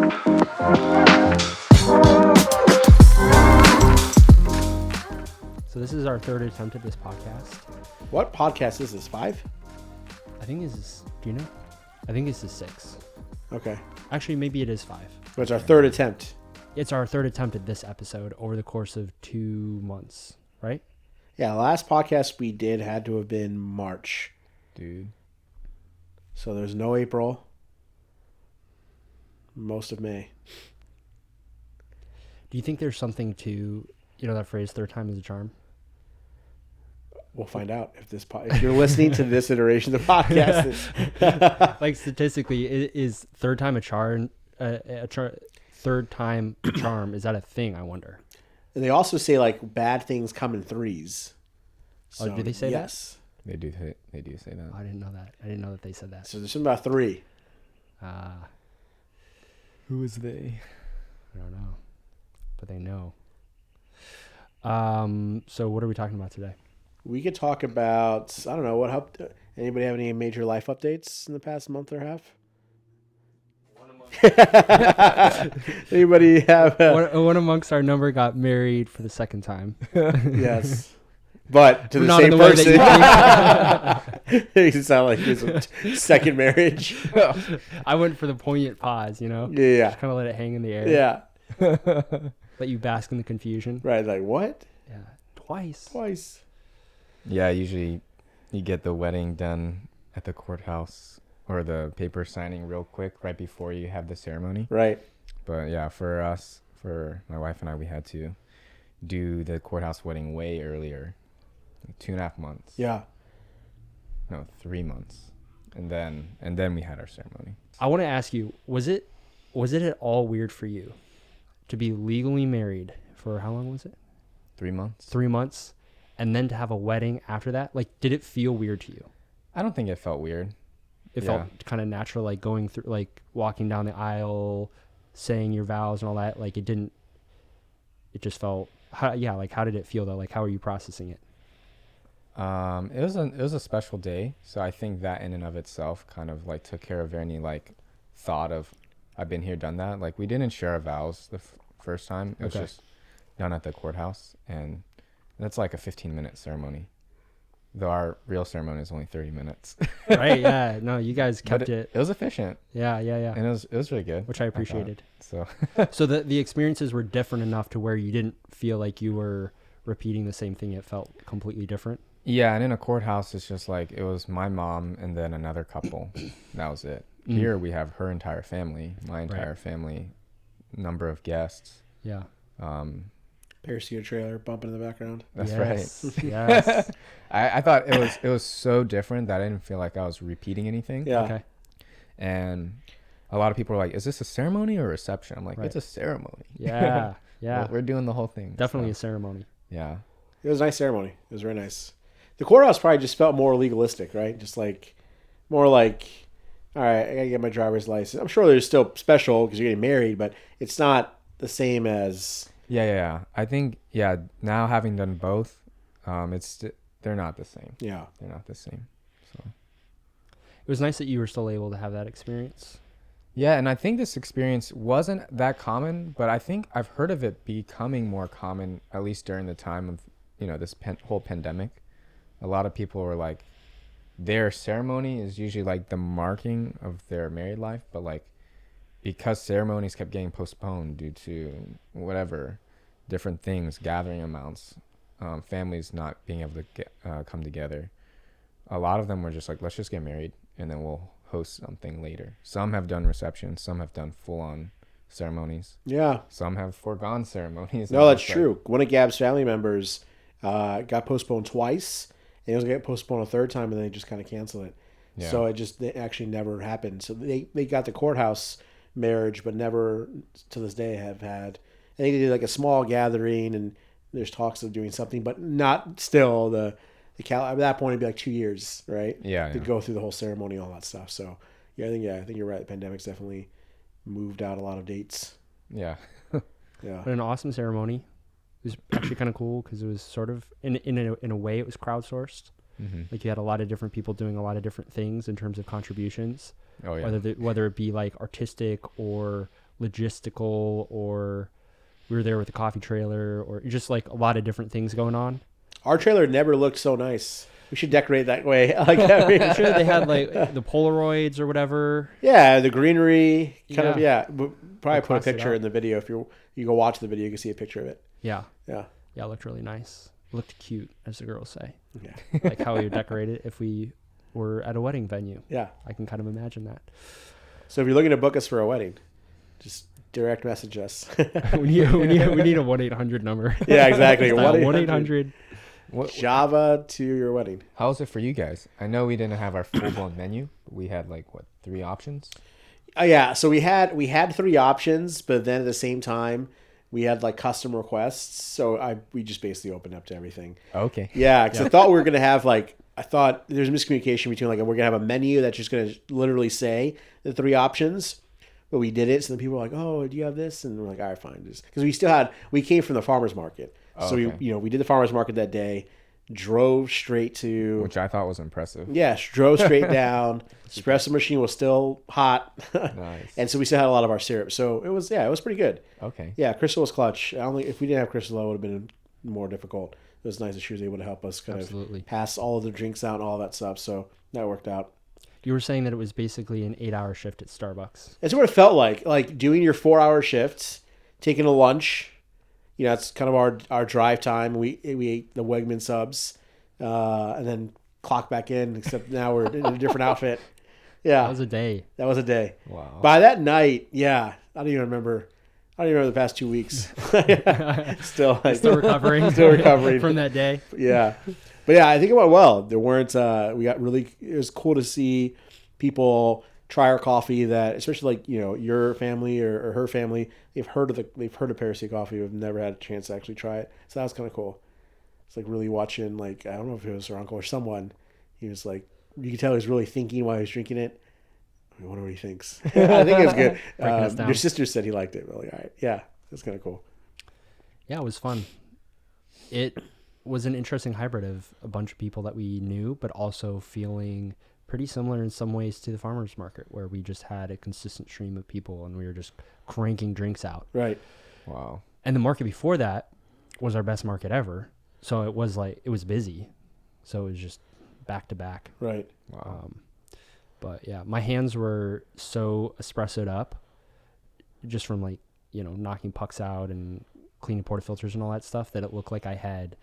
So this is our third attempt at this podcast. What podcast is this? 5? I think this is, do you know? I think this is 6. Okay. Actually, maybe it is 5. But it's our third attempt. It's our third attempt at this episode over the course of 2 months, right? Yeah, the last podcast we did had to have been March. Dude. So there's no April. Most of May. Do you think there's something to, that phrase, third time is a charm? We'll find out if you're listening to this iteration of the podcast. Like statistically, is third time a charm? Third time charm, is that a thing? I wonder. And they also say like bad things come in threes. So, do they say yes. They do say that. I didn't know that. I didn't know that they said that. So there's something about 3. Who is they? I don't know, but they know. So what are we talking about today? We could talk about, I don't know, what helped. Anybody have any major life updates in the past month or half? Anybody have? One amongst our number got married for the second time. Yes. But to the Not same in the way person. that You sound like his second marriage. I went for the poignant pause, Yeah. Just kind of let it hang in the air. Yeah. Let you bask in the confusion. Right. Like, what? Yeah. Twice. Yeah, usually you get the wedding done at the courthouse or the paper signing real quick right before you have the ceremony. Right. But yeah, for my wife and I, we had to do the courthouse wedding way earlier, like 2.5 months. Yeah. No, 3 months, and then we had our ceremony. I want to ask you, was it at all weird for you to be legally married for how long was it? 3 months. 3 months, and then to have a wedding after that? Like, did it feel weird to you? I don't think it felt weird. It felt kind of natural, like going through, like walking down the aisle, saying your vows and all that. Like it just felt, how did it feel though? Like, how are you processing it? It was a special day. So I think that in and of itself kind of like took care of any like thought of, I've been here, done that. Like we didn't share our vows the first time. It was just done at the courthouse. And that's like a 15-minute ceremony. Though our real ceremony is only 30 minutes. Right, yeah. No, you guys kept it. It was efficient. Yeah. And it was really good. Which I appreciated. So so the experiences were different enough to where you didn't feel like you were repeating the same thing. It felt completely different. Yeah, and in a courthouse, it's just like, it was my mom and then another couple. That was it. Here we have her entire family, my entire family, number of guests. Yeah. Parousia trailer bumping in the background. That's right. Yes. I thought it was so different that I didn't feel like I was repeating anything. Yeah. Okay. And a lot of people are like, is this a ceremony or a reception? I'm like, it's a ceremony. Yeah. Yeah. We're doing the whole thing. Definitely a ceremony. Yeah. It was a nice ceremony. It was very nice. The courthouse probably just felt more legalistic, right? Just like, more like, all right, I got to get my driver's license. I'm sure there's still special because you're getting married, but it's not the same as... Yeah. I think, now having done both, they're not the same. Yeah. They're not the same. So It was nice that you were still able to have that experience. yeah, and I think this experience wasn't that common, but I think I've heard of it becoming more common, at least during the time of, this whole pandemic. A lot of people were like, their ceremony is usually like the marking of their married life, but like, because ceremonies kept getting postponed due to whatever different things, gathering amounts, families not being able to come together, a lot of them were just like, let's just get married and then we'll host something later. Some have done receptions, some have done full-on ceremonies. Yeah. Some have foregone ceremonies. No, that's true. One of Gab's family members got postponed twice, and it was going to get postponed a third time, and then they just kind of canceled it. Yeah. So it actually never happened. So they got the courthouse marriage, but never to this day have had. I think they did like a small gathering, and there's talks of doing something, but not still the at that point it'd be like 2 years, right? Yeah. To go through the whole ceremony, all that stuff. So I think you're right. The pandemic's definitely moved out a lot of dates. Yeah. Yeah. But an awesome ceremony. It was actually kind of cool because it was sort of in a way it was crowdsourced. Mm-hmm. Like you had a lot of different people doing a lot of different things in terms of contributions. Oh yeah. Whether it be like artistic or logistical, or we were there with the coffee trailer, or just like a lot of different things going on. Our trailer never looked so nice. We should decorate that way. Like I'm sure they had like the Polaroids or whatever. Yeah, the greenery kind of. Yeah. Yeah, probably put a class it picture up. in the video. If you go watch the video, you can see a picture of it. Yeah, Yeah, it looked really nice. It looked cute, as the girls say. yeah, Like how we would decorate it if we were at a wedding venue. yeah. I can kind of imagine that. So if you're looking to book us for a wedding, just direct message us. we need a 1-800 number. Yeah, exactly. 1-800. What, Java to your wedding. how was it for you guys? I know we didn't have our full-blown menu. But we had like what, 3 options? Yeah, so we had 3 options, but then at the same time, we had like custom requests. So we just basically opened up to everything. Okay. Yeah, because I thought we were gonna have I thought there's a miscommunication between like we're gonna have a menu that's just gonna literally say the 3 options, but we did it. So then people were like, "Oh, do you have this?" And we're like, "All right, fine." Because we came from the farmers market, so okay. we did the farmers market that day, drove straight to Which I thought was impressive. yes, drove straight down. Espresso machine was still hot, Nice. and so we still had a lot of our syrup. So it was pretty good. Okay. Yeah, Crystal was clutch. I don't think if we didn't have Crystal, it would have been more difficult. It was nice that she was able to help us kind Absolutely. of pass all of the drinks out and all that stuff. So that worked out. You were saying that it was basically an 8-hour shift at Starbucks. It's what it felt like doing your 4-hour shifts, taking a lunch. You know, that's kind of our drive time. We ate the Wegman subs, and then clock back in. Except now we're in a different outfit. Yeah, That was a day. that was a day. Wow. By that night, yeah, I don't even remember the past 2 weeks. Still recovering. Still recovering from that day. Yeah, but yeah, I think it went well. There weren't. It was cool to see people try our coffee. That especially like your family or her family, they've heard of Parousia coffee. We've never had a chance to actually try it, so that was kind of cool. It's like really watching. Like I don't know if it was her uncle or someone. He was like, you could tell he was really thinking while he was drinking it. I wonder what he thinks. I think it was good. Breaking us down. Your sister said he liked it. Really, all right, yeah, that's kind of cool. Yeah, it was fun. It was an interesting hybrid of a bunch of people that we knew, but also feeling pretty similar in some ways to the farmers market, where we just had a consistent stream of people and we were just cranking drinks out. Right. Wow. And the market before that was our best market ever. So it was busy. So it was just back to back. Right. Wow. But yeah, my hands were so espressoed up just from knocking pucks out and cleaning portafilters and all that stuff that it looked like I had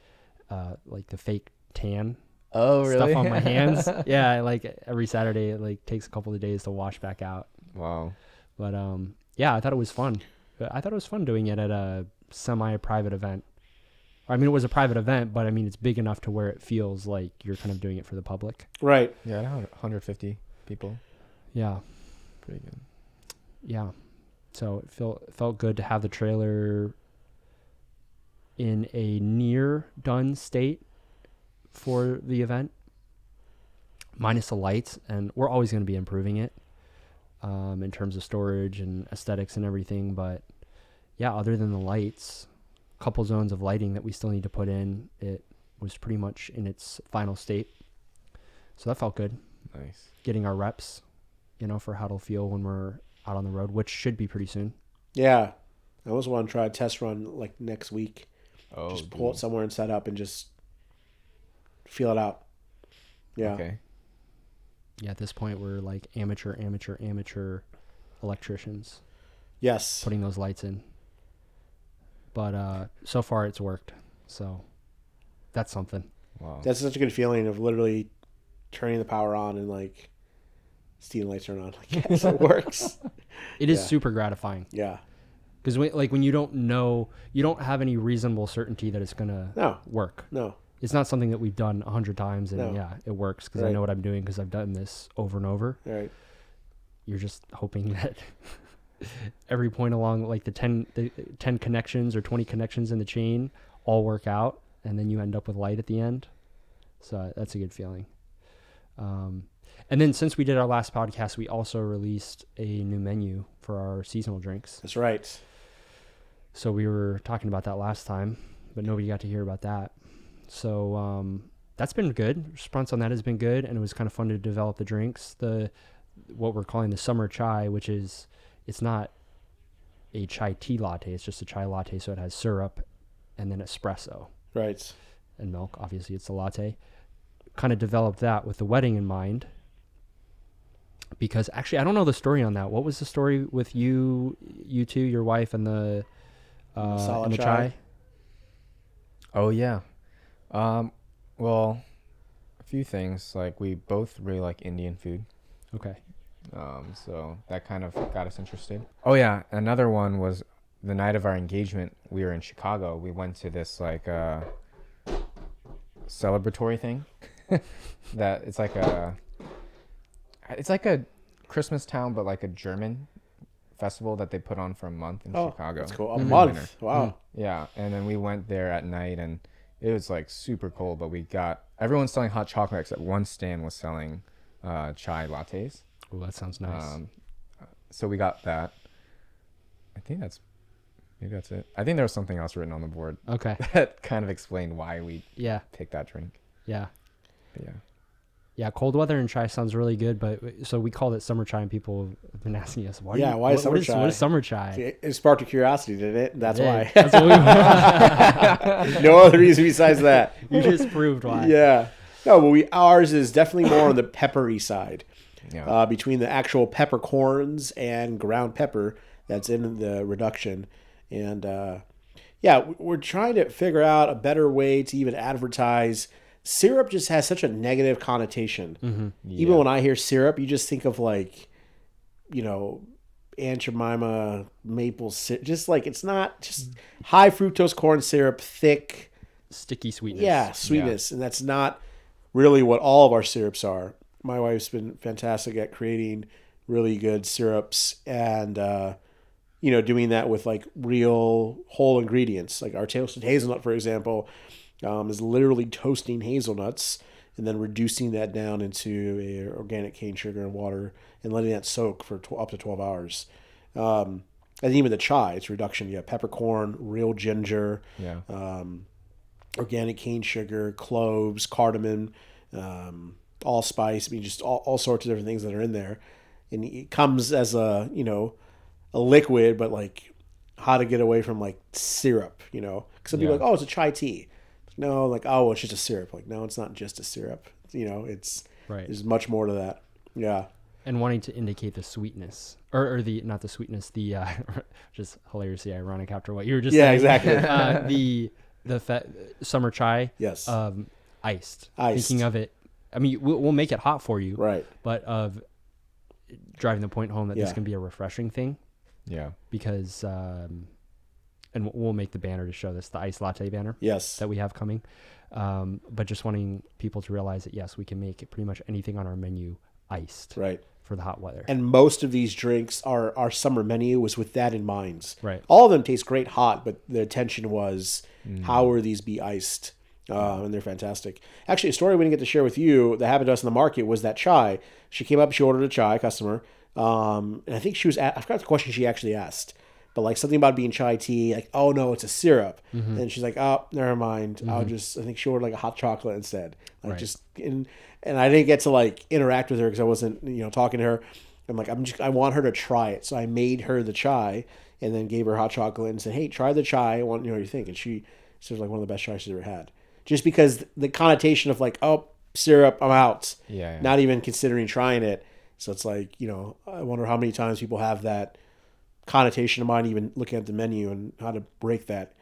like the fake tan Oh, really? stuff on my hands. Yeah, like every Saturday it like takes a couple of days to wash back out. Wow. But yeah, I thought it was fun. I thought it was fun doing it at a semi-private event. I mean, it was a private event, but I mean, it's big enough to where it feels like you're kind of doing it for the public. Right. Yeah, 150 people. Yeah. Pretty good. Yeah. So it felt good to have the trailer in a near done state for the event, minus the lights, and we're always going to be improving it in terms of storage and aesthetics and everything. But yeah, other than the lights, a couple zones of lighting that we still need to put in, it was pretty much in its final state. So that felt good. Nice. Getting our reps, for how it'll feel when we're out on the road, which should be pretty soon. Yeah. I almost want to try a test run like next week. Oh, just pull it somewhere and set up and just feel it out. Yeah. Okay. Yeah, at this point, we're like amateur electricians Yes. putting those lights in. But so far, it's worked. So that's something. Wow. That's such a good feeling of literally turning the power on and like seeing the lights turn on. Like, yes, it works. It is Yeah. super gratifying. Yeah. Because when you don't know, you don't have any reasonable certainty that it's going to No. work. No. It's not something that we've done 100 times and No. yeah, it works because I Right. know what I'm doing because I've done this over and over. All right. You're just hoping that every point along like the 10 connections or 20 connections in the chain all work out, and then you end up with light at the end. So that's a good feeling. And then since we did our last podcast, we also released a new menu for our seasonal drinks. That's right. So we were talking about that last time, but nobody got to hear about that. So that's been good. Response on that has been good, and it was kind of fun to develop the drinks. What we're calling the summer chai, which is it's not a chai tea latte. It's just a chai latte, so it has syrup and then espresso Right. and milk. Obviously, it's a latte. Kind of developed that with the wedding in mind. Because actually, I don't know the story on that. What was the story with you two, your wife, and the Masala chai? chai? Oh yeah. Well, a few things. Like we both really like Indian food. Okay. So that kind of got us interested. Oh yeah, another one was the night of our engagement. We were in Chicago. We went to this like celebratory thing. That it's like a Christmas town, but like a German festival that they put on for a month in Chicago. That's cool. A in the month. winter. Wow. Yeah, and then we went there at night, and it was like super cold, but everyone's selling hot chocolate except one stand was selling chai lattes. Oh, that sounds nice. So we got that. Maybe that's it. I think there was something else written on the board Okay. that kind of explained why we Yeah. picked that drink. Yeah. But yeah. Yeah, cold weather and chai sounds really good, but so we called it summer chai, and people have been asking us, Why is summer chai? What is summer chai? It sparked a curiosity, didn't it? That's why. That's what we No other reason besides that. You just proved why. Yeah. No, but ours is definitely more on the peppery side. Yeah. Between the actual peppercorns and ground pepper that's in the reduction. And we're trying to figure out a better way to even advertise. Syrup just has such a negative connotation. Mm-hmm. Even when I hear syrup, you just think of like, Aunt Jemima maple syrup. Just like, it's not just high fructose corn syrup, thick. Sticky sweetness. Yeah, sweetness. And that's not really what all of our syrups are. My wife's been fantastic at creating really good syrups and, doing that with like real whole ingredients. Like our toasted hazelnut, for example, is literally toasting hazelnuts and then reducing that down into a organic cane sugar and water and letting that soak for up to 12 hours. And even the chai, it's reduction. You have peppercorn, real ginger, organic cane sugar, cloves, cardamom, allspice. I mean, just all sorts of different things that are in there. And it comes as a liquid, but like how to get away from like syrup, Because some people are like, oh, it's a chai tea. No, like, oh, it's just a syrup. Like, no, it's not just a syrup. It's right. There's much more to that. Yeah. And wanting to indicate the sweetness, or the not the sweetness, the just hilariously ironic after what you were just saying. Yeah, exactly. The summer chai. Yes. Iced. Iced. Thinking of it, I mean, we'll make it hot for you. Right. But of driving the point home that this can be a refreshing thing. Yeah. Because and we'll make the banner to show this, the iced latte banner. Yes. That we have coming. But just wanting people to realize that, yes, we can make pretty much anything on our menu iced. Right. For the hot weather. And most of these drinks, our summer menu was with that in mind. Right. All of them taste great hot, but the attention was how will these be iced? And they're fantastic. Actually, a story we didn't get to share with you that happened to us in the market was that chai. She came up, she ordered a chai, customer. And I think I forgot the question she actually asked. But like something about being chai tea, like, oh no, it's a syrup. Mm-hmm. And she's like, oh, never mind. Mm-hmm. I think she ordered like a hot chocolate instead. Like and I didn't get to like interact with her because I wasn't, talking to her. I'm like, I want her to try it. So I made her the chai and then gave her hot chocolate and said, hey, try the chai. I want to know what you think. And she said it was like one of the best chais she's ever had. Just because the connotation of like, oh, syrup, I'm out. Yeah. Not even considering trying it. So it's like, I wonder how many times people have that connotation of mind, even looking at the menu and how to break that,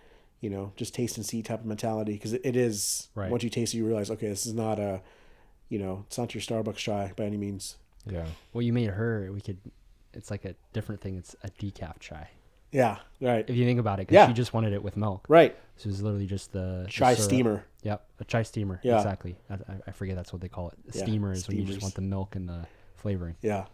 just taste and see type of mentality. Because it is, once you taste it, you realize, okay, this is not a, it's not your Starbucks chai by any means. Yeah. Well, you made her, it's like a different thing. It's a decaf chai. Yeah, right. If you think about it, because she just wanted it with milk. Right. So it was literally just the chai syrup. steamer. Yep, a chai steamer. Yeah. Exactly. I forget that's what they call it. The steamer is when you just want the milk and the flavoring. Yeah.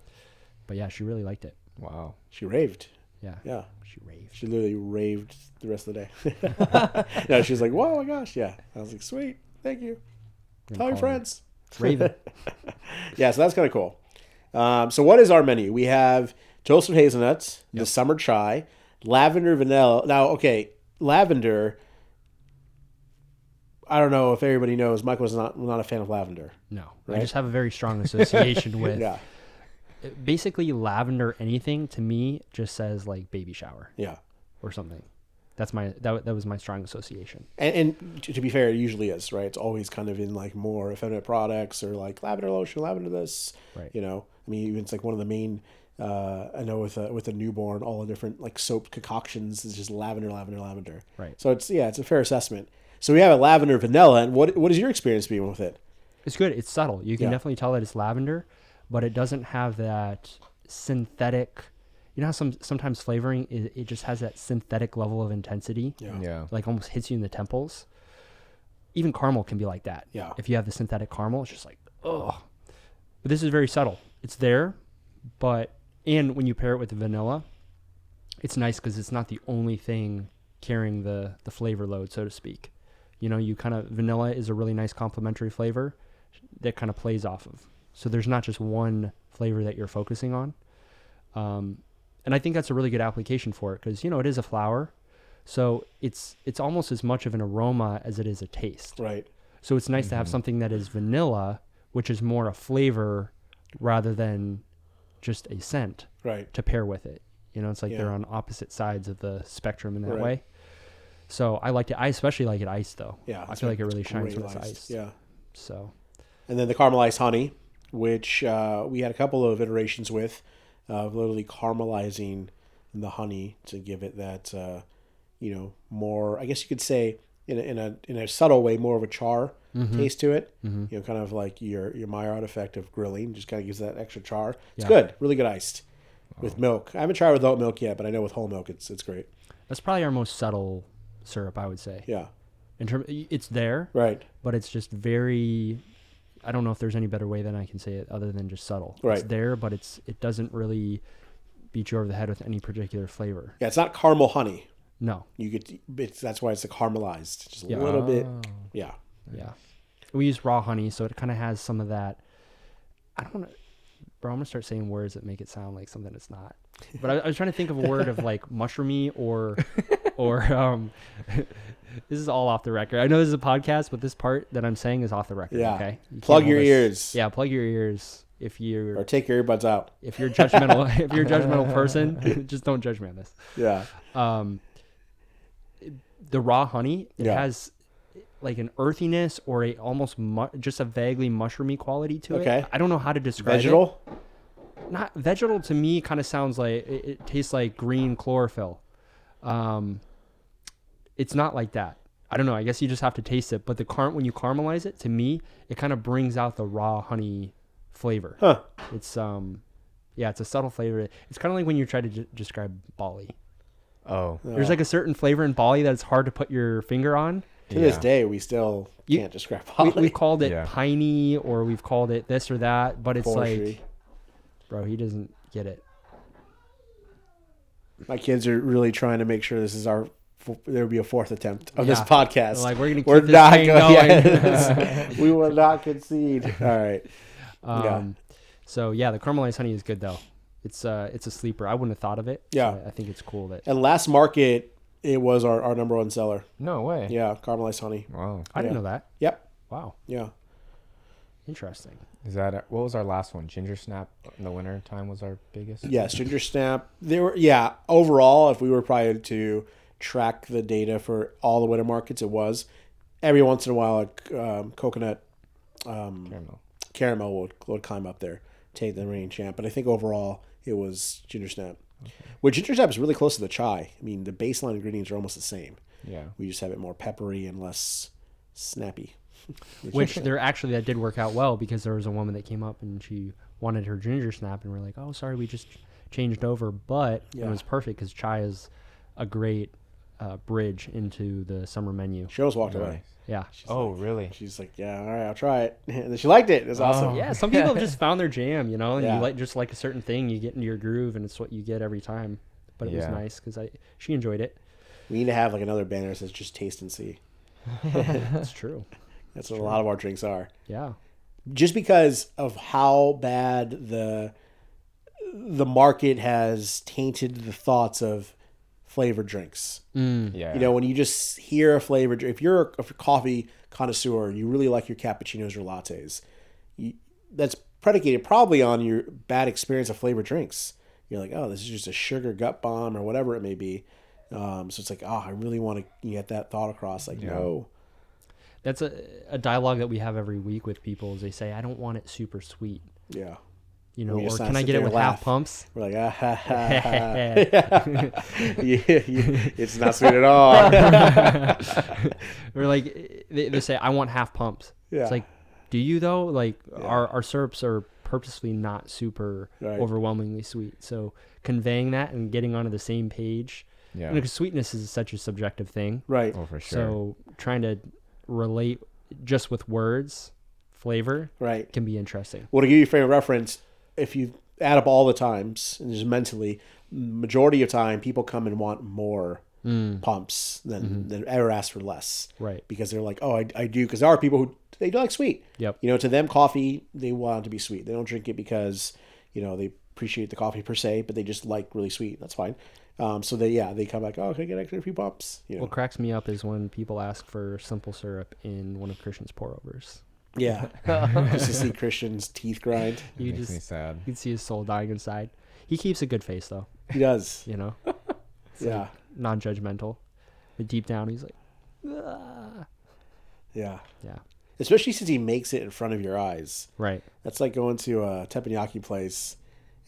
But yeah, she really liked it. Wow. She raved. Yeah. Yeah. She raved. She literally raved the rest of the day. Yeah, she was like, whoa, my gosh. Yeah. I was like, sweet. Thank you. Tell your friends. Raven. Yeah, so that's kind of cool. So what is our menu? We have toasted hazelnuts, the summer chai, lavender vanilla. Now, okay, lavender, I don't know if everybody knows, Michael's not a fan of lavender. No. Right? I just have a very strong association with Basically, lavender anything to me just says like baby shower. Yeah. Or something. That's that was my strong association. And to be fair, it usually is, right? It's always kind of in like more effeminate products or like lavender lotion, lavender this. Right. You know, I mean, even it's like one of the main. I know with a newborn, all the different like soap concoctions is just lavender. Right. So it's a fair assessment. So we have a lavender vanilla, and what is your experience being with it? It's good. It's subtle. You can definitely tell that it's lavender, but it doesn't have that synthetic. You know how sometimes flavoring it just has that synthetic level of intensity. Yeah. Like almost hits you in the temples. Even caramel can be like that. Yeah. If you have the synthetic caramel, it's just like, oh. But this is very subtle. It's there, and when you pair it with the vanilla, it's nice because it's not the only thing carrying the flavor load, so to speak. You know, vanilla is a really nice complementary flavor that kind of plays off of. So there's not just one flavor that you're focusing on. And I think that's a really good application for it because, you know, it is a flower. So it's almost as much of an aroma as it is a taste. Right. So it's nice to have something that is vanilla, which is more a flavor rather than just a scent to pair with it. You know, it's like they're on opposite sides of the spectrum in that way. So I liked it. I especially like it iced, though. Yeah. I feel like it really shines when it's iced. Yeah. So. And then the caramelized honey, which we had a couple of iterations with. Literally caramelizing the honey to give it that, more, I guess you could say in a subtle way, more of a char taste to it. You know, kind of like your Maillard effect of grilling, just kind of gives that extra char. It's good, really good iced with milk. I haven't tried without milk yet, but I know with whole milk, it's great. That's probably our most subtle syrup, I would say. Yeah. It's there, right? But it's just very. I don't know if there's any better way than I can say it other than just subtle. Right. It's there, but it doesn't really beat you over the head with any particular flavor. Yeah, it's not caramel honey. No. That's why it's a caramelized. Just a little bit. Yeah. Yeah. We use raw honey, so it kind of has some of that. I don't know. Bro, I'm going to start saying words that make it sound like something it's not. But I was trying to think of a word of like mushroomy or this is all off the record. I know this is a podcast, but this part that I'm saying is off the record. Yeah. Okay. Plug your ears. Yeah, plug your ears or take your earbuds out. If you're judgmental, if you're a judgmental person, just don't judge me on this. Yeah. The raw honey, it has like an earthiness or a almost just a vaguely mushroomy quality to it. I don't know how to describe vegetal? it. Not vegetal to me kind of sounds like it tastes like green chlorophyll. It's not like that. I don't know. I guess you just have to taste it. But when you caramelize it, to me, it kind of brings out the raw honey flavor. Huh. It's it's a subtle flavor. It's kind of like when you try to describe Bali. Oh. There's like a certain flavor in Bali that's hard to put your finger on. To this day, we still can't describe Bali. We've called it piney or we've called it this or that, but it's like, bro, he doesn't get it. My kids are really trying to make sure this is there will be a fourth attempt of this podcast. Like we're keep this thing going. We will not concede. All right. So the caramelized honey is good though. It's a sleeper. I wouldn't have thought of it. Yeah. So I think it's cool that. And last market, it was our number one seller. No way. Yeah, caramelized honey. Wow. I didn't know that. Yep. Wow. Yeah. Interesting. Is that what was our last one? Ginger snap in the winter time was our biggest. Yes, ginger snap. Overall, if we were probably to track the data for all the winter markets, it was every once in a while coconut caramel would climb up there, take the reigning champ. But I think overall it was ginger snap. Okay. Where ginger snap is really close to the chai. I mean, the baseline ingredients are almost the same. Yeah. We just have it more peppery and less snappy. Which that did work out well because there was a woman that came up and she wanted her ginger snap and we're like, oh, sorry, we just changed over. But it was perfect because chai is a great bridge into the summer menu. She almost walked away. Yeah. Really? She's like, yeah, all right, I'll try it. And then she liked it. It was awesome. Yeah, some people have just found their jam, you know, and you like a certain thing, you get into your groove and it's what you get every time. But it was nice because she enjoyed it. We need to have like another banner that says just taste and see. That's true. That's what a lot of our drinks are. Yeah. Just because of how bad the market has tainted the thoughts of flavored drinks. Yeah. You know, when you just hear a flavored drink, if you're a coffee connoisseur, you really like your cappuccinos or lattes, that's predicated probably on your bad experience of flavored drinks. You're like, oh, this is just a sugar gut bomb or whatever it may be. So it's like, oh, I really want to get that thought across. Like, no. That's a dialogue that we have every week with people is they say, I don't want it super sweet. Yeah. You know, or can I get it with half pumps? We're like, ah, ha, ha, ha. It's not sweet at all. We're like, they say, I want half pumps. Yeah. It's like, do you though? Like, our syrups are purposely not super overwhelmingly sweet. So conveying that and getting onto the same page. Yeah. Because sweetness is such a subjective thing. Right. Oh, for sure. So trying to relate just with words, flavor, can be interesting. Well, to give you a frame of reference, if you add up all the times and just mentally, majority of time people come and want more pumps than ever ask for less. Right. Because they're like, oh, I do. Because there are people who they do like sweet. Yep. You know, to them, coffee, they want it to be sweet. They don't drink it because, you know, they appreciate the coffee per se, but they just like really sweet. That's fine. So they come like, oh, can I get extra few pumps? You know? What cracks me up is when people ask for simple syrup in one of Christian's pour-overs. Yeah. Just to see Christian's teeth grind. Makes me sad. You can see his soul dying inside. He keeps a good face though. He does. You know? Yeah. Non-judgmental. But deep down he's like, ah. Yeah. Yeah. Especially since he makes it in front of your eyes. Right. That's like going to a teppanyaki place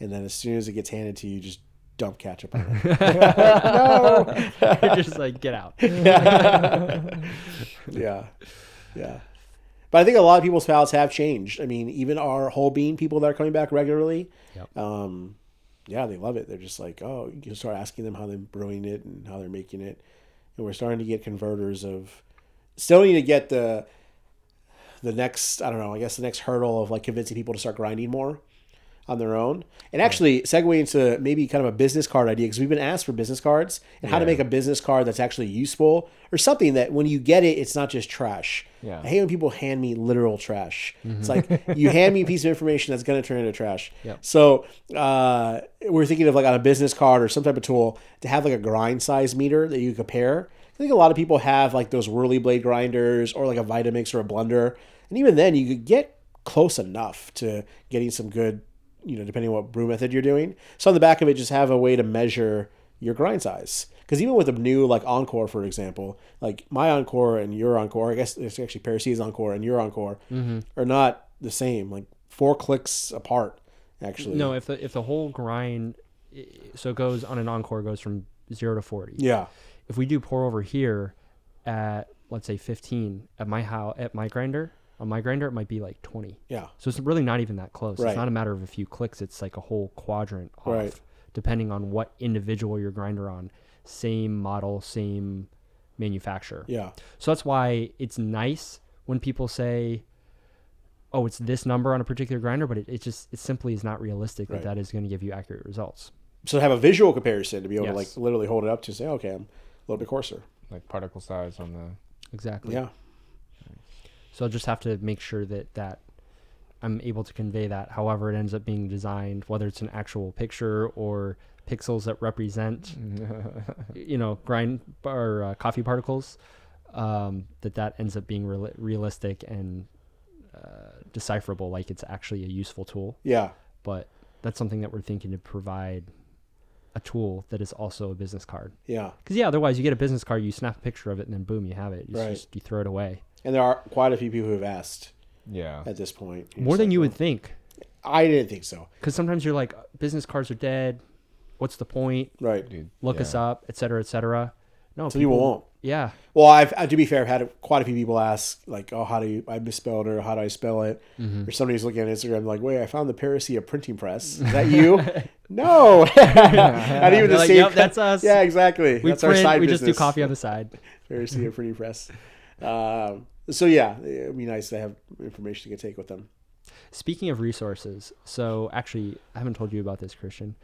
and then as soon as it gets handed to you, just dump ketchup on it. No. You're just like, get out. Yeah. Yeah. But I think a lot of people's palates have changed. I mean, even our whole bean people that are coming back regularly, yeah, they love it. They're just like, oh, you can start asking them how they're brewing it and how they're making it. And we're starting to get converters of, still need to get the next, I don't know, I guess the next hurdle of like convincing people to start grinding more on their own. And actually segue into maybe kind of a business card idea, because we've been asked for business cards and how to make a business card that's actually useful or something that when you get it, it's not just trash. Yeah. I hate when people hand me literal trash. It's like you hand me a piece of information that's going to turn into trash. Yep. So we're thinking of like on a business card or some type of tool to have like a grind size meter that you compare. I think a lot of people have like those whirly blade grinders or like a Vitamix or a blender. And even then you could get close enough to getting some good, you know, depending on what brew method you're doing. So on the back of it, just have a way to measure your grind size. Because even with a new like Encore, for example, like my Encore and your Encore, I guess it's actually Parousia's Encore and your Encore are not the same. Like 4 clicks apart, actually. No, if the whole grind, so it goes on an Encore, goes from 0 to 40. Yeah. If we do pour over here at, let's say 15 at my house, at my grinder, on my grinder, it might be like 20. Yeah. So it's really not even that close. Right. It's not a matter of a few clicks. It's like a whole quadrant off, Right. depending on what individual your grinder on. Same model, same manufacturer. Yeah. So that's why it's nice when people say, oh, it's this number on a particular grinder, but it simply is not realistic Right. that is going to give you accurate results. So have a visual comparison to be able to Yes. like literally hold it up to say, okay, I'm a little bit coarser. Like particle size on the... Exactly. Yeah. So I'll just have to make sure that I'm able to convey that however it ends up being designed, whether it's an actual picture or pixels that represent, you know, grind or coffee particles, that ends up being realistic and decipherable, like it's actually a useful tool. Yeah. But that's something that we're thinking to provide a tool that is also a business card. Yeah. Because otherwise you get a business card, you snap a picture of it, and then boom, you have it. You throw it away. And there are quite a few people who have asked Yeah. at this point. More than you would think. I didn't think so. Because sometimes you're like, business cards are dead. What's the point? Right. Dude, Look us up, et cetera, et cetera. No, So people won't. Yeah. Well, to be fair, I've had quite a few people ask, like, oh, I misspelled it, or how do I spell it? Or somebody's looking at Instagram like, wait, I found the Parousia printing press. Is that you? No. Not even the like, same. yep, that's us. Yeah, exactly. We That's our side we business. just do coffee on the side. Parousia printing press. So yeah, it'd be nice to have information you can take with them. Speaking of resources, so actually, I haven't told you about this, Christian.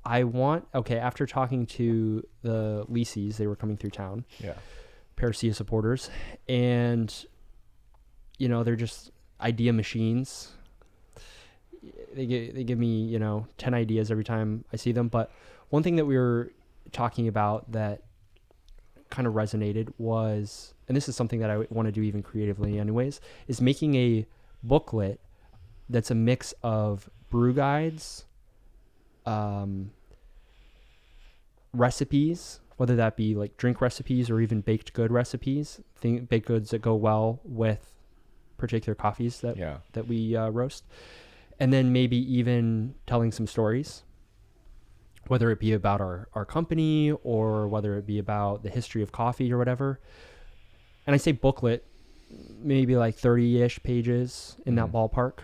After talking to the Leases, they were coming through town. Yeah. Parousia supporters. And, you know, they're just idea machines. They give me, 10 ideas every time I see them. But one thing that we were talking about that kind of resonated was, and this is something that I want to do even creatively anyways, is making a booklet that's a mix of brew guides, recipes, whether that be like drink recipes or even baked good recipes, baked goods that go well with particular coffees that we roast, and then maybe even telling some stories, whether it be about our company or whether it be about the history of coffee or whatever. And I say booklet, maybe like 30-ish pages in that ballpark.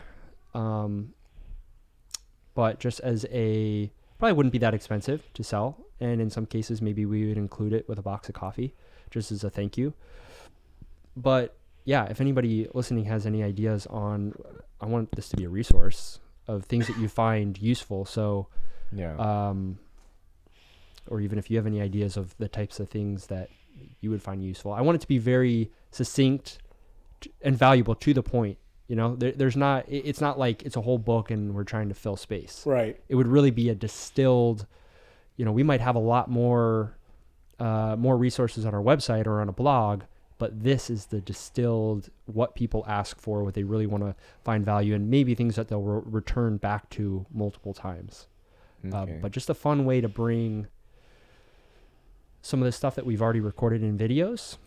But just as probably wouldn't be that expensive to sell. And in some cases, maybe we would include it with a box of coffee just as a thank you. But yeah, if anybody listening has any ideas I want this to be a resource of things that you find useful. So, or even if you have any ideas of the types of things that you would find useful. I want it to be very succinct and valuable, to the point. You know, it's not like it's a whole book and we're trying to fill space. Right. It would really be a distilled, we might have a lot more resources on our website or on a blog, but this is the distilled, what people ask for, what they really want to find value in, maybe things that they'll return back to multiple times. Okay. But just a fun way to bring some of the stuff that we've already recorded in videos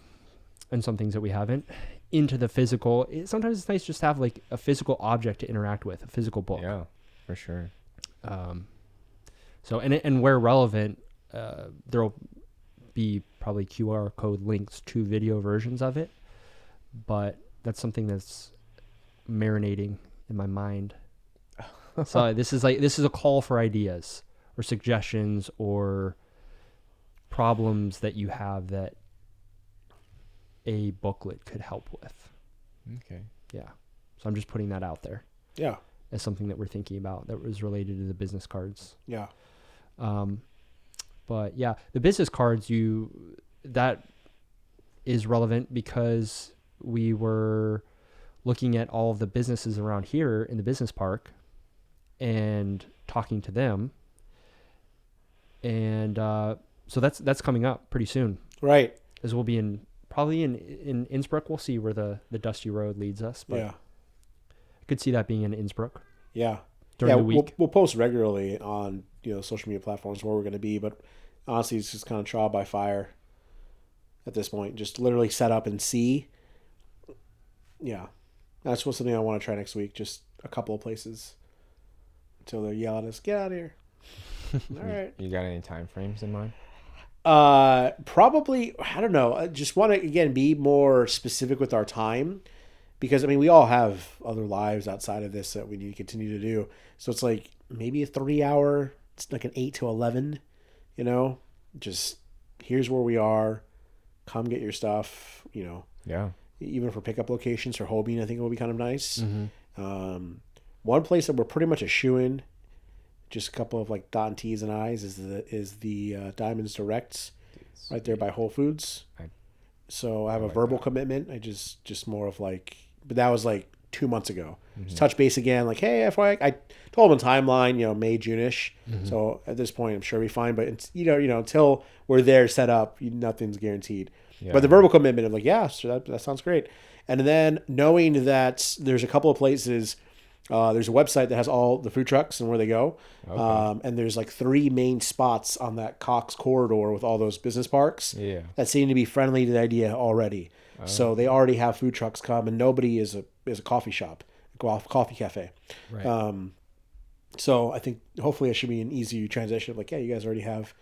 and some things that we haven't into the physical. Sometimes it's nice just to have like a physical object to interact with, a physical book. Yeah, for sure. So, and where relevant, there'll be probably QR code links to video versions of it, but that's something that's marinating in my mind. So this is a call for ideas or suggestions or problems that you have that a booklet could help with. Okay. Yeah. So I'm just putting that out there. Yeah. As something that we're thinking about that was related to the business cards. Yeah. But yeah, the business cards, that is relevant because we were looking at all of the businesses around here in the business park and talking to them. And, so that's coming up pretty soon. Right. As we'll be probably in Innsbruck. We'll see where the dusty road leads us, but I could see that being in Innsbruck. Yeah. During the week. We'll post regularly on, social media platforms where we're going to be, but honestly, it's just kind of trial by fire at this point. Just literally set up and see. Yeah. That's something I want to try next week. Just a couple of places until they yell at us, get out of here. All right. You got any time frames in mind? Probably, I don't know. I just want to, again, be more specific with our time because, we all have other lives outside of this that we need to continue to do. So it's like maybe a 3-hour, it's like an 8 to 11, just here's where we are. Come get your stuff, Yeah. Even for pickup locations for Hobing, I think it will be kind of nice. Mm-hmm. One place that we're pretty much a shoo-in, just a couple of like dot and T's and I's, is the Diamonds Directs right there by Whole Foods. So I have a verbal commitment. I just more of like, but that was like 2 months ago. Mm-hmm. Just touch base again, like, hey, FYI, I told them a timeline, May, June-ish. Mm-hmm. So at this point, I'm sure we'll be fine. But it's, until we're there set up, nothing's guaranteed. Yeah. But the verbal commitment of like, yeah, so that sounds great. And then knowing that there's a couple of places, there's a website that has all the food trucks and where they go. Okay. And there's like 3 main spots on that Cox corridor with all those business parks that seem to be friendly to the idea already. Oh. So they already have food trucks come, and nobody is a coffee shop, a coffee cafe. Right. So I think hopefully it should be an easy transition of like, yeah, you guys already have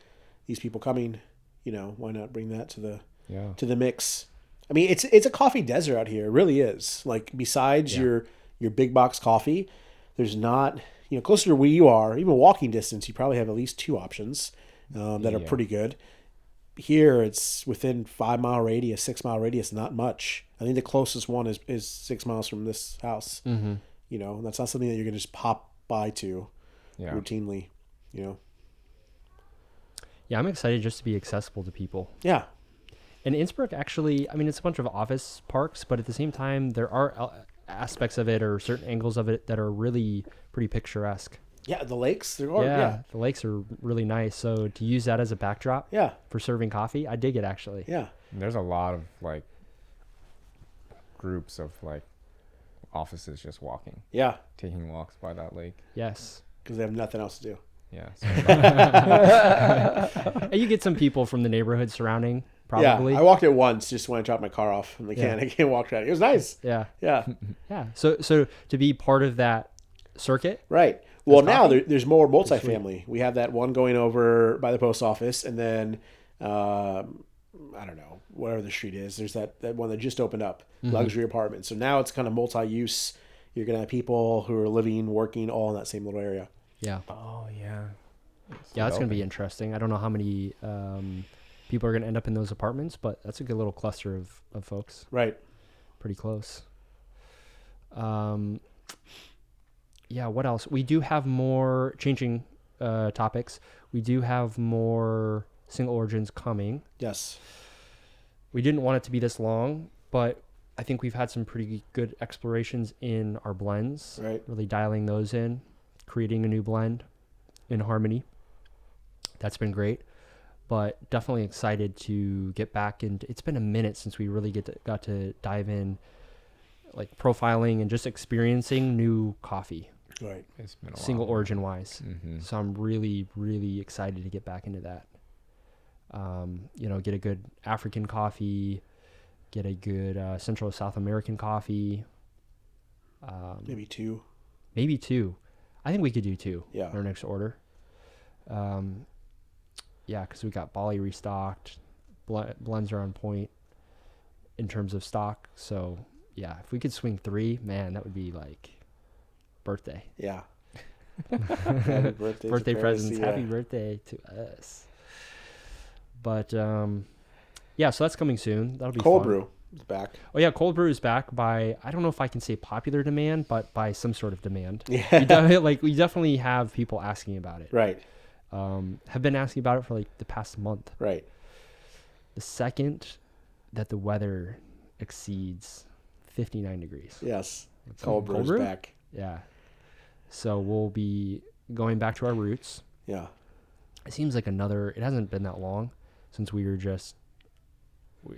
these people coming. Why not bring that to the mix? It's a coffee desert out here. It really is. Like besides your big box coffee, there's not, closer to where you are, even walking distance, you probably have at least 2 options that are pretty good. Here, it's within 5-mile radius, 6-mile radius, not much. I think the closest one is 6 miles from this house. Mm-hmm. And that's not something that you're going to just pop by to routinely, Yeah, I'm excited just to be accessible to people. Yeah. And Innsbruck, actually, it's a bunch of office parks, but at the same time, there are aspects of it or certain angles of it that are really pretty picturesque. Yeah, the lakes. The lakes are really nice. So to use that as a backdrop for serving coffee, I dig it, actually. Yeah. And there's a lot of, like, groups of, like, offices just walking, Yeah, taking walks by that lake. Yes. because they have nothing else to do. Yeah. And you get some people from the neighborhood surrounding, probably. Yeah, I walked it once just when I dropped my car off in the mechanic and walked around. It was nice. Yeah. Yeah, Yeah. So to be part of that circuit. right. Well, There's now coffee? there's more multifamily. We have that one going over by the post office, and then I don't know, whatever the street is. There's that one that just opened up, luxury apartments. So now it's kind of multi-use. You're gonna have people who are living, working, all in that same little area. Yeah. Oh yeah. Yeah, that's going to be interesting. I don't know how many people are going to end up in those apartments, but that's a good little cluster of folks. Right. Pretty close. Yeah, what else? We do have more, changing topics, we do have more single origins coming. Yes. We didn't want it to be this long, but I think we've had some pretty good explorations in our blends. Right. Really dialing those in, creating a new blend in harmony. That's been great, but definitely excited to get back into. It's been a minute since we really got to dive in, like profiling and just experiencing new coffee, Right. It's been a while. single origin wise. Mm-hmm. So I'm really, really excited to get back into that. Get a good African coffee, get a good Central South American coffee. Maybe two. Maybe two. I think we could do two. Yeah. In our next order. Yeah, because we got Bali restocked. Blends are on point in terms of stock. So, yeah, if we could swing three, man, that would be like birthday. Yeah. Happy birthday. Birthday to presents. Parousia. Happy birthday to us. But, yeah, so that's coming soon. That'll be Cold fun. brew is back. Oh, yeah, cold brew is back by, I don't know if I can say popular demand, but by some sort of demand. Yeah. We definitely have people asking about it. Right. Have been asking about it for like the past month. Right. The second that the weather exceeds 59 degrees. Yes. It's Cold brew is brew? back. Yeah. So we'll be going back to our roots. Yeah. It seems like it hasn't been that long since we were just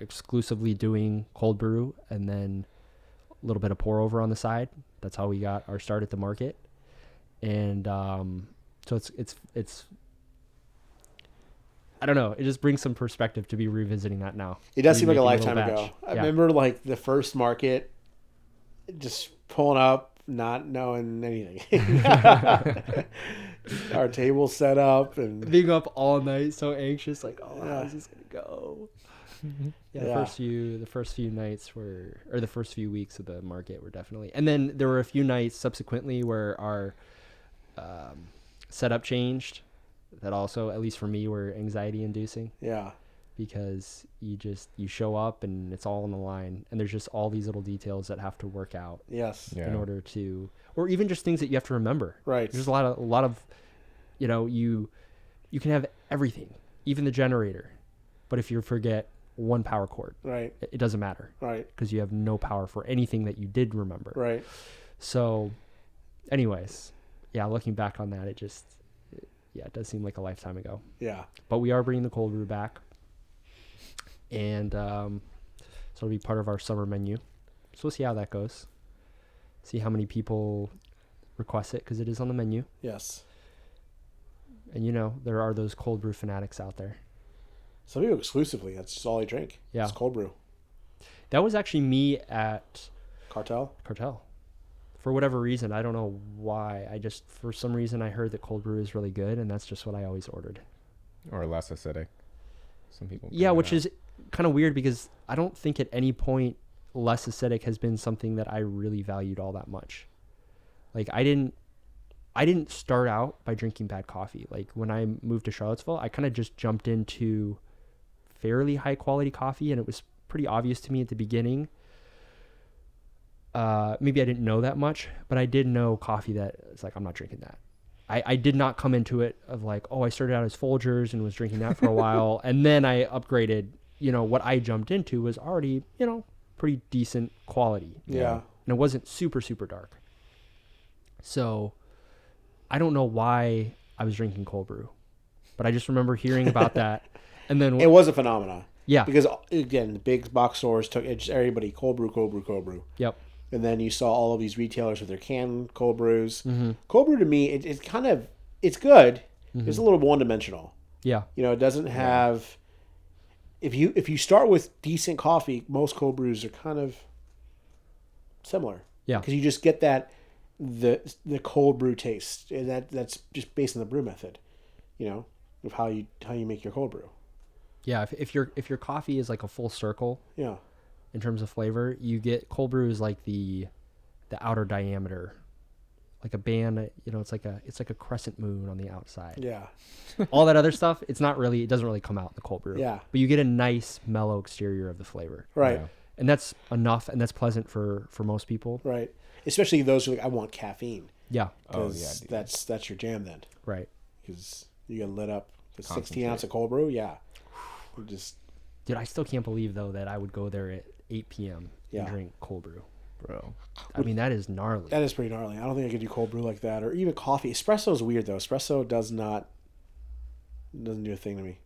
exclusively doing cold brew and then a little bit of pour over on the side. That's how we got our start at the market. And so it's I don't know. It just brings some perspective to be revisiting that now. It does seem like a Remaking lifetime little ago. batch. I Yeah. remember like the first market, just pulling up, not knowing anything. Our table set up and Being up all night, so anxious, like, oh, Yeah. how's this gonna go? Yeah, Yeah. the first few nights or the first few weeks of the market were definitely, and then there were a few nights subsequently where our setup changed. That also, at least for me, were anxiety inducing yeah, because you show up and it's all on the line, and there's just all these little details that have to work out yes, Yeah. in order to, or even just things that you have to remember. right, There's a lot of, you can have everything, even the generator, but if you forget one power cord, right, it doesn't matter right, because you have no power for anything that you did remember. right. So, anyways, yeah, looking back on that, it does seem like a lifetime ago. Yeah, But we are bringing the cold brew back, and so it'll be part of our summer menu. So we'll see how that goes. See how many people request it because it is on the menu. yes. And there are those cold brew fanatics out there. Some people exclusively. That's just all they drink. Yeah. It's cold brew. That was actually me at Cartel. For whatever reason. I don't know why. For some reason, I heard that cold brew is really good, and that's just what I always ordered. Or less acidic. Some people. Yeah, point which it is kind of weird because I don't think at any point less acidic has been something that I really valued all that much. Like I didn't start out by drinking bad coffee. Like when I moved to Charlottesville, I kind of just jumped into fairly high quality coffee, and it was pretty obvious to me at the beginning. Maybe I didn't know that much, but I did know coffee that it's like, I'm not drinking that. I did not come into it of like, oh, I started out as Folgers and was drinking that for a while. And then I upgraded, what I jumped into was already, pretty decent quality. Yeah. And it wasn't super, super dark. So I don't know why I was drinking cold brew, but I just remember hearing about that. And then It was a phenomenon. yeah, Because again, the big box stores took it. Just everybody cold brew. yep. And then you saw all of these retailers with their canned cold brews. Mm-hmm. Cold brew to me, it's kind of, it's good. Mm-hmm. It's a little one-dimensional. Yeah. You know, it doesn't have, if you start with decent coffee, most cold brews are kind of similar. Yeah. Because you just get that, the cold brew taste. And that's just based on the brew method, you know, of how you make your cold brew. Yeah. If your coffee is like a full circle. Yeah. In terms of flavor, you get cold brew is like the outer diameter, like a band. You know, it's like a crescent moon on the outside. Yeah. All that other stuff, it doesn't really come out in the cold brew. Yeah. But you get a nice mellow exterior of the flavor. Right. Yeah. And that's enough, and that's pleasant for most people. Right. Especially those who are like, I want caffeine. Yeah. Oh, Because yeah, that's your jam then. Right. Because you get lit up with 16 Concentrate. ounce of cold brew. Yeah. You just, Dude, I still can't believe though that I would go there at 8 p.m. Yeah. and drink cold brew. Bro. I mean, that is gnarly. that is pretty gnarly. I don't think I could do cold brew like that, or even coffee. Espresso is weird though. Espresso doesn't do a thing to me.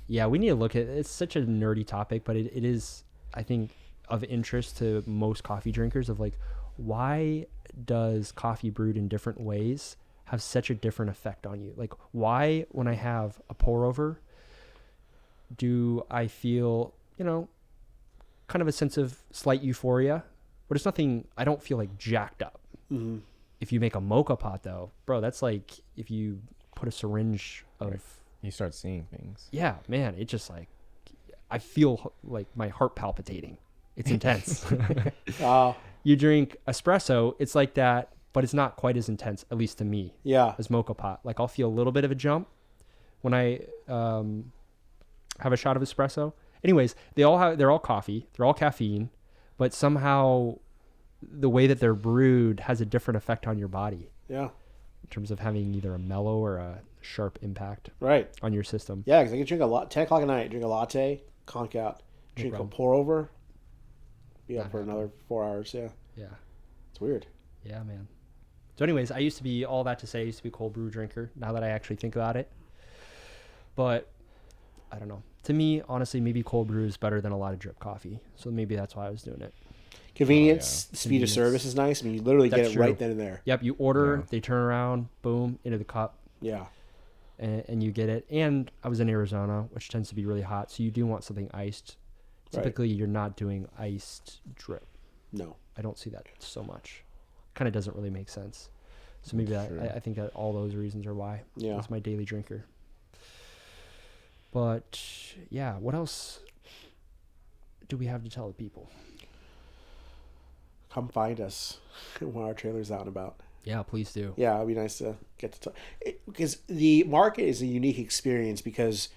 Yeah, we need to look at it's such a nerdy topic, but it is, I think, of interest to most coffee drinkers of like, why does coffee brewed in different ways have such a different effect on you? Like, why, when I have a pour over, do I feel, you know, kind of a sense of slight euphoria, but it's nothing, I don't feel like jacked up. Mm-hmm. If you make a mocha pot though, bro, that's like if you put a syringe of, Right. You start seeing things. yeah, man, it just like, I feel like my heart palpitating. It's intense. Oh, You drink espresso, it's like that, but it's not quite as intense, at least to me, yeah. as mocha pot. Like I'll feel a little bit of a jump when I have a shot of espresso. Anyways, they're all coffee, they're all caffeine, but somehow the way that they're brewed has a different effect on your body Yeah. in terms of having either a mellow or a sharp impact Right. on your system. Yeah, because I can drink 10 o'clock at night, drink a latte, conk out, drink a problem. pour over, be up Not for happening. another 4 hours. Yeah. Yeah. It's weird. Yeah, man. So anyways, I used to be, all that to say, I used to be a cold brew drinker, now that I actually think about it. But I don't know. To me, honestly, maybe cold brew is better than a lot of drip coffee. So maybe that's why I was doing it. Convenience, speed Convenience. of service is nice. I mean, you literally That's get it true. right then and there. Yep, you order, Yeah. they turn around, boom, into the cup, Yeah. and you get it. And I was in Arizona, which tends to be really hot, so you do want something iced. Right. Typically, you're not doing iced drip. No. I don't see that so much. Kind of doesn't really make sense. So maybe That's true. I think that all those reasons are why. Yeah. It's my daily drinker. But yeah, what else do we have to tell the people? Come find us when our trailer's out and about. Yeah, please do. Yeah, it'd be nice to get to talk. Because the market is a unique experience because,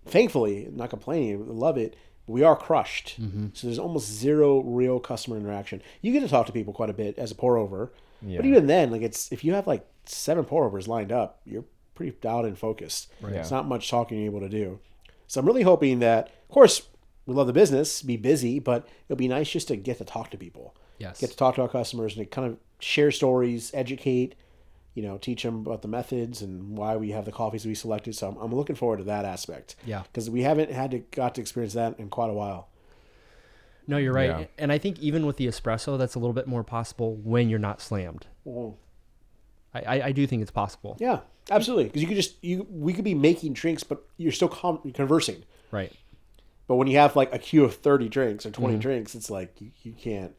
thankfully, I'm not complaining, I love it, we are crushed. Mm-hmm. So there's almost zero real customer interaction. You get to talk to people quite a bit as a pour over. Yeah. But even then, like if you have like 7 pour overs lined up, you're pretty dialed and focused. Right. Yeah. It's not much talking you're able to do. So I'm really hoping that, of course, we love the business, be busy, but it'll be nice just to get to talk to people. Yes. Get to talk to our customers and kind of share stories, educate, teach them about the methods and why we have the coffees we selected. So I'm looking forward to that aspect. Yeah. Because we haven't got to experience that in quite a while. No, you're right. Yeah. And I think even with the espresso, that's a little bit more possible when you're not slammed. Mm. I do think it's possible. Yeah, absolutely. Because we could be making drinks, but you're still conversing. Right. But when you have like a queue of 30 drinks or 20 drinks, it's like you can't.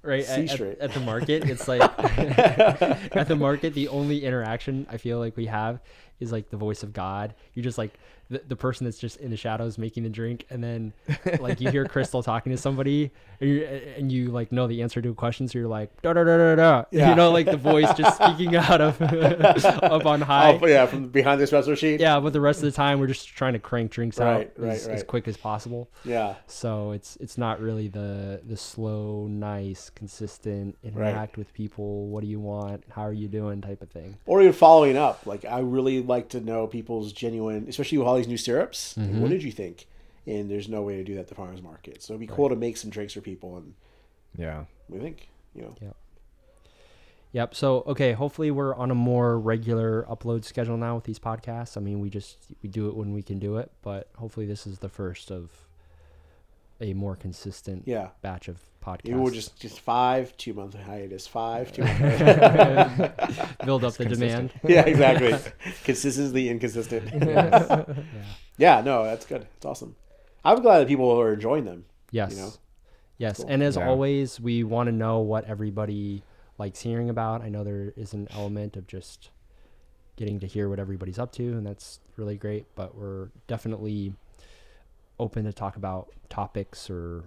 Right. See straight. At the market, it's like at the market, the only interaction I feel like we have is like the voice of God. You're just like the person that's just in the shadows making the drink, and then like you hear Crystal talking to somebody, and you like know the answer to a question, so you're like da da da da da. Yeah. Like the voice just speaking out of up on high. Oh, yeah, from behind the espresso machine. Yeah, but the rest of the time we're just trying to crank drinks out Right, as quick as possible. Yeah. So it's not really the slow, nice, consistent interact with people. What do you want? How are you doing? Type of thing. Or even following up. Like I really like to know people's genuine, especially with all these new syrups. Like, what did you think? And there's no way to do that at the farmers market. So it'd be cool to make some drinks for people. And Yeah. we think, Yep. So okay, hopefully we're on a more regular upload schedule now with these podcasts. I mean, we do it when we can do it, but hopefully this is the first of a more consistent batch of podcast. Maybe we'll just 5 2-month hiatus, 5 2-month. Build up the demand. Yeah, exactly. Consistently inconsistent. Yeah, no, that's good. It's awesome. I'm glad that people are enjoying them. Yes. You know? Yes. Cool. And as Yeah. always, we want to know what everybody likes hearing about. I know there is an element of just getting to hear what everybody's up to, and that's really great. But we're definitely open to talk about topics or,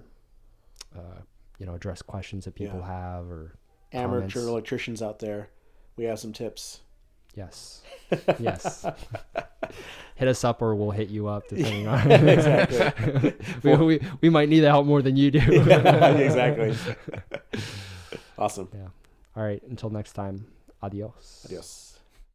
address questions that people have or Amateur comments. electricians out there, we have some tips. Yes. Yes. Hit us up or we'll hit you up depending on. Exactly. we might need the help more than you do. Exactly. Awesome. Yeah. All right. Until next time. Adios. Adios.